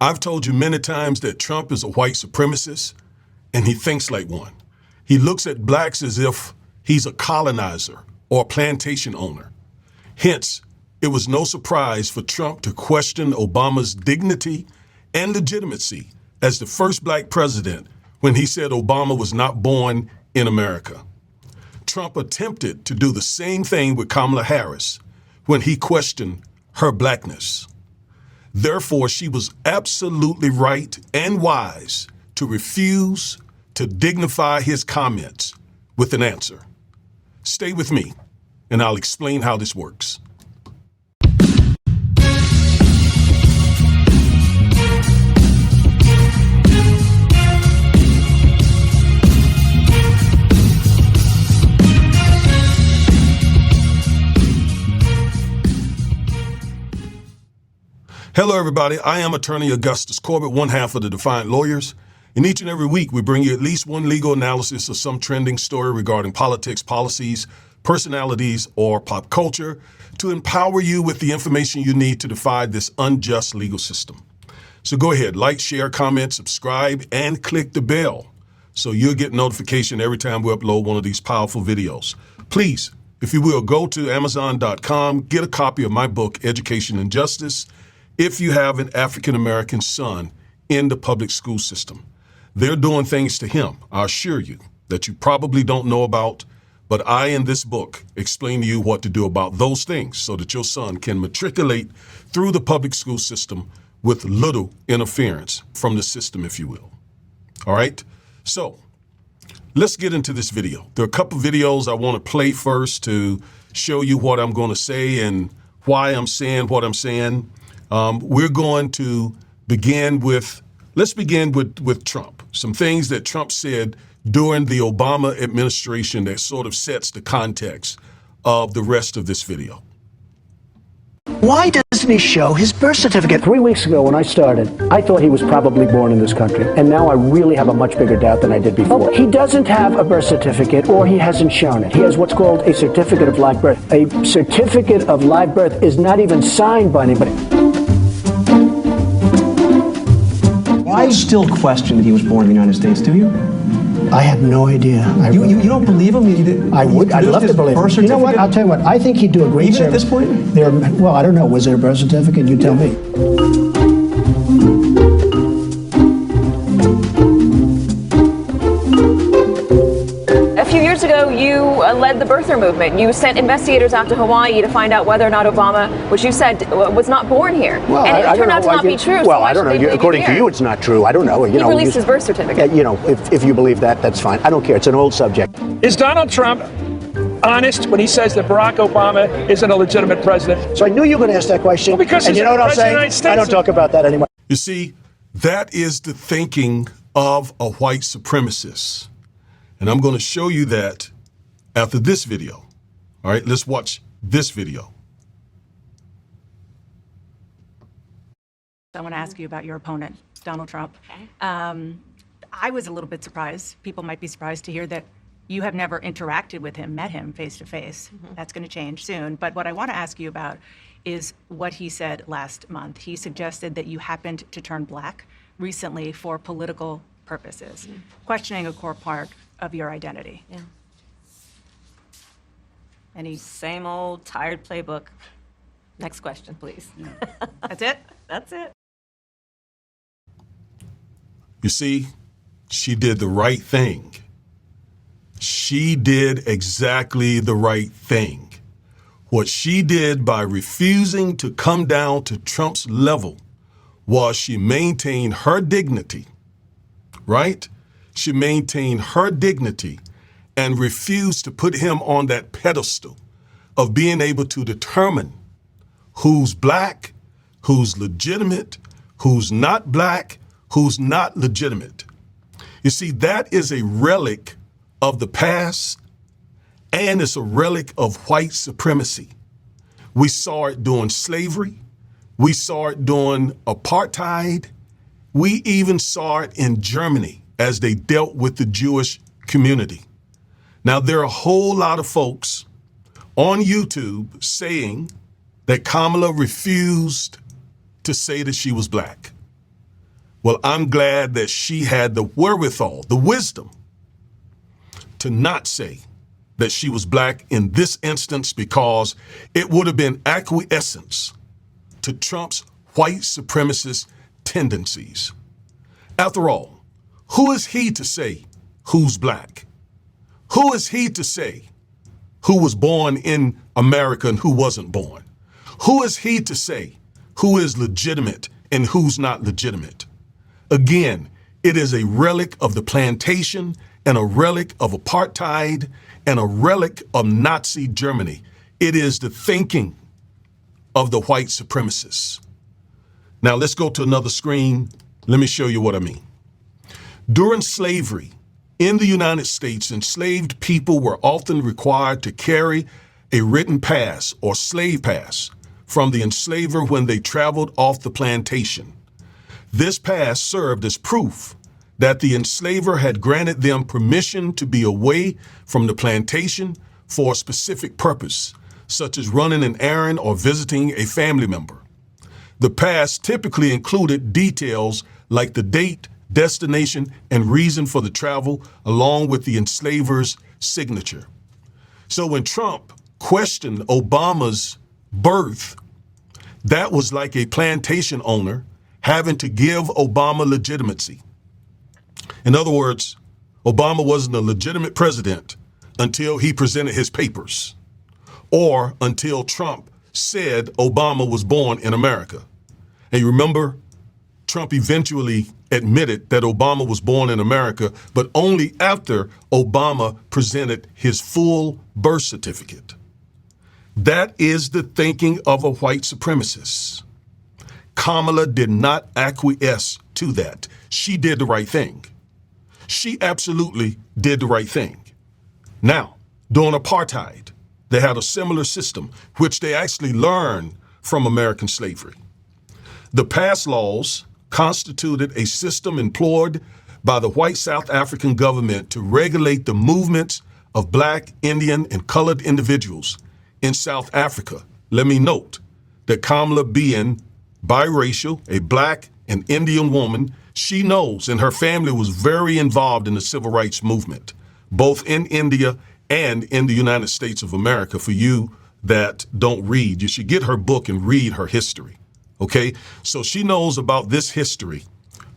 I've told you many times that Trump is a white supremacist, and he thinks like one. He looks at blacks as if he's a colonizer or a plantation owner. Hence, it was no surprise for Trump to question Obama's dignity and legitimacy as the first black president when he said Obama was not born in America. Trump attempted to do the same thing with Kamala Harris when he questioned her blackness. Therefore, she was absolutely right and wise to refuse to dignify his comments with an answer. Stay with me, and I'll explain how this works. Hello, everybody. I am attorney Augustus Corbett, one half of the Defiant Lawyers. And each and every week, we bring you at least one legal analysis of some trending story regarding politics, policies, personalities, or pop culture to empower you with the information you need to defy this unjust legal system. So go ahead, like, share, comment, subscribe, and click the bell so you'll get notification every time we upload one of these powerful videos. Please, if you will, go to Amazon.com, get a copy of my book, Education and Justice, if you have an African-American son in the public school system. They're doing things to him, I assure you, that you probably don't know about, but I, in this book, explain to you what to do about those things so that your son can matriculate through the public school system with little interference from the system, if you will. All right? So let's get into this video. There are a couple videos I want to play first to show you what I'm going to say and why I'm saying what I'm saying. We're going to begin with, let's begin with Trump. Some things that Trump said during the Obama administration that sort of sets the context of the rest of this video. Why doesn't he show his birth certificate? 3 weeks ago when I started, I thought he was probably born in this country. And now I really have a much bigger doubt than I did before. He doesn't have a birth certificate, or he hasn't shown it. He has what's called a certificate of live birth. A certificate of live birth is not even signed by anybody. I still question that he was born in the United States, do you? I have no idea. You don't believe him? I would. I'd love to believe him. You know what? I'll tell you what. I think he'd do a great service. Even at this point? Well, I don't know. Was there a birth certificate? You tell me. A few years ago, you led the birther movement. You sent investigators out to Hawaii to find out whether or not Obama, which you said was not born here. Well, and it turned out to not be true. Well, I don't know. According to you, it's not true. I don't know. He released his birth certificate. If you believe that, that's fine. I don't care. It's an old subject. Is Donald Trump honest when he says that Barack Obama isn't a legitimate president? So I knew you were going to ask that question. Well, because and you know what I'll say? I don't talk about that anymore. You see, that is the thinking of a white supremacist. And I'm going to show you that after this video. All right, let's watch this video. I want to ask you about your opponent, Donald Trump. Okay. I was a little bit surprised. People might be surprised to hear that you have never interacted with him, met him face to face. That's going to change soon. But what I want to ask you about is what he said last month. He suggested that you happened to turn black recently for political purposes, questioning a core part of your identity. Yeah. Any Same old tired playbook. Next question, please. That's it? That's it. You see, she did the right thing. She did exactly the right thing. What she did by refusing to come down to Trump's level was she maintained her dignity, right? She maintained her dignity and refused to put him on that pedestal of being able to determine who's black, who's legitimate, who's not black, who's not legitimate. You see, that is a relic of the past, and it's a relic of white supremacy. We saw it during slavery. We saw it during apartheid. We even saw it in Germany as they dealt with the Jewish community. Now, there are a whole lot of folks on YouTube saying that Kamala refused to say that she was black. Well, I'm glad that she had the wherewithal, the wisdom, to not say that she was black in this instance, because it would have been acquiescence to Trump's white supremacist tendencies. After all, who is he to say who's black? Who is he to say who was born in America and who wasn't born? Who is he to say who is legitimate and who's not legitimate? Again, it is a relic of the plantation and a relic of apartheid and a relic of Nazi Germany. It is the thinking of the white supremacists. Now let's go to another screen. Let me show you what I mean. During slavery in the United States, enslaved people were often required to carry a written pass or slave pass from the enslaver when they traveled off the plantation. This pass served as proof that the enslaver had granted them permission to be away from the plantation for a specific purpose, such as running an errand or visiting a family member. The pass typically included details like the date, destination, and reason for the travel, along with the enslaver's signature. So when Trump questioned Obama's birth, that was like a plantation owner having to give Obama legitimacy. In other words, Obama wasn't a legitimate president until he presented his papers, or until Trump said Obama was born in America. And you remember, Trump eventually admitted that Obama was born in America, but only after Obama presented his full birth certificate. That is the thinking of a white supremacist. Kamala did not acquiesce to that. She did the right thing. She absolutely did the right thing. Now, during apartheid, they had a similar system, which they actually learned from American slavery. The pass laws constituted a system employed by the white South African government to regulate the movements of black, Indian, and colored individuals in South Africa. Let me note that Kamala, being biracial, a black and Indian woman, she knows, and her family was very involved in the civil rights movement, both in India and in the United States of America. For you that don't read, you should get her book and read her history. Okay, so she knows about this history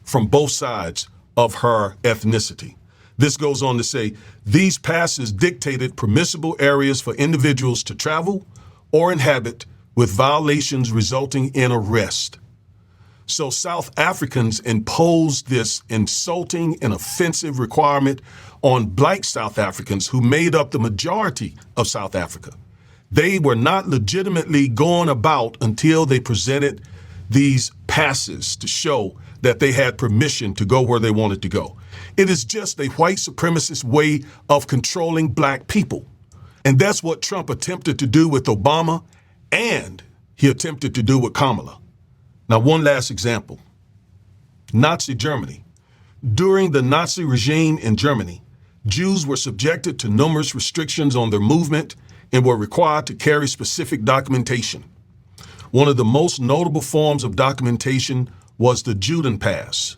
from both sides of her ethnicity. This goes on to say, these passes dictated permissible areas for individuals to travel or inhabit, with violations resulting in arrest. So South Africans imposed this insulting and offensive requirement on black South Africans who made up the majority of South Africa. They were not legitimately going about until they presented these passes to show that they had permission to go where they wanted to go. It is just a white supremacist way of controlling black people. And that's what Trump attempted to do with Obama, and he attempted to do with Kamala. Now, one last example. Nazi Germany. During the Nazi regime in Germany, Jews were subjected to numerous restrictions on their movement and were required to carry specific documentation. One of the most notable forms of documentation was the Judenpass,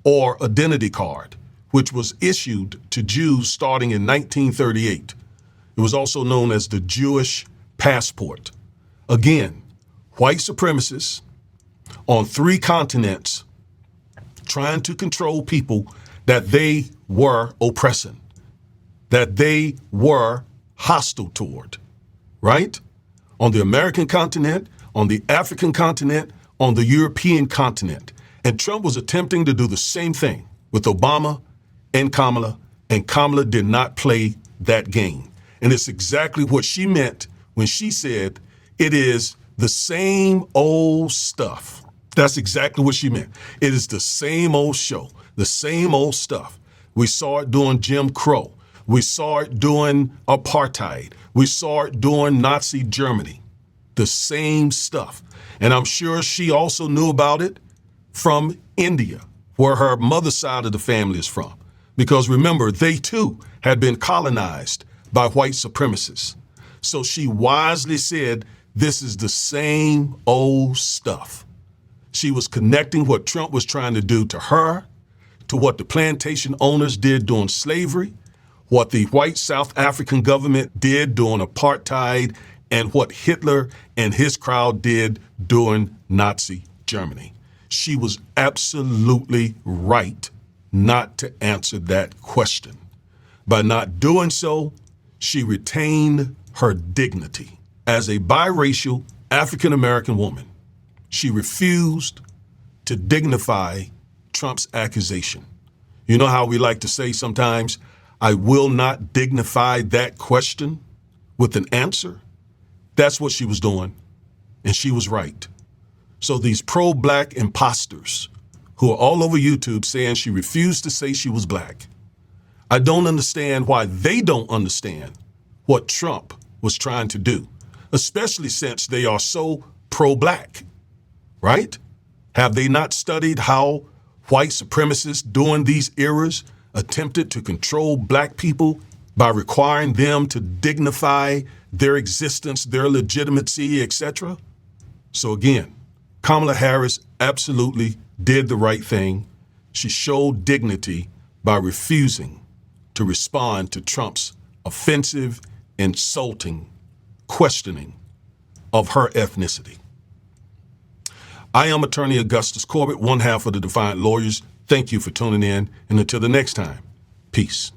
or identity card, which was issued to Jews starting in 1938. It was also known as the Jewish passport. Again, white supremacists on 3 continents trying to control people that they were oppressing, that they were hostile toward, right? On the American continent, on the African continent, on the European continent. And Trump was attempting to do the same thing with Obama and Kamala did not play that game. And it's exactly what she meant when she said it is the same old stuff. That's exactly what she meant. It is the same old show, the same old stuff. We saw it during Jim Crow. We saw it during apartheid. We saw it during Nazi Germany. The same stuff. And I'm sure she also knew about it from India, where her mother's side of the family is from. Because remember, they too had been colonized by white supremacists. So she wisely said, this is the same old stuff. She was connecting what Trump was trying to do to her, to what the plantation owners did during slavery, what the white South African government did during apartheid, and what Hitler and his crowd did during Nazi Germany. She was absolutely right not to answer that question. By not doing so, she retained her dignity. As a biracial African-American woman, she refused to dignify Trump's accusation. You know how we like to say sometimes, I will not dignify that question with an answer? That's what she was doing, and she was right. So these pro-black imposters who are all over YouTube saying she refused to say she was black, I don't understand why they don't understand what Trump was trying to do, especially since they are so pro-black, right? Have they not studied how white supremacists during these eras attempted to control black people by requiring them to dignify their existence, their legitimacy, etc.? So again, Kamala Harris absolutely did the right thing. She showed dignity by refusing to respond to Trump's offensive, insulting questioning of her ethnicity. I am Attorney Augustus Corbett, one half of the Defiant Lawyers. Thank you for tuning in, and until the next time, peace.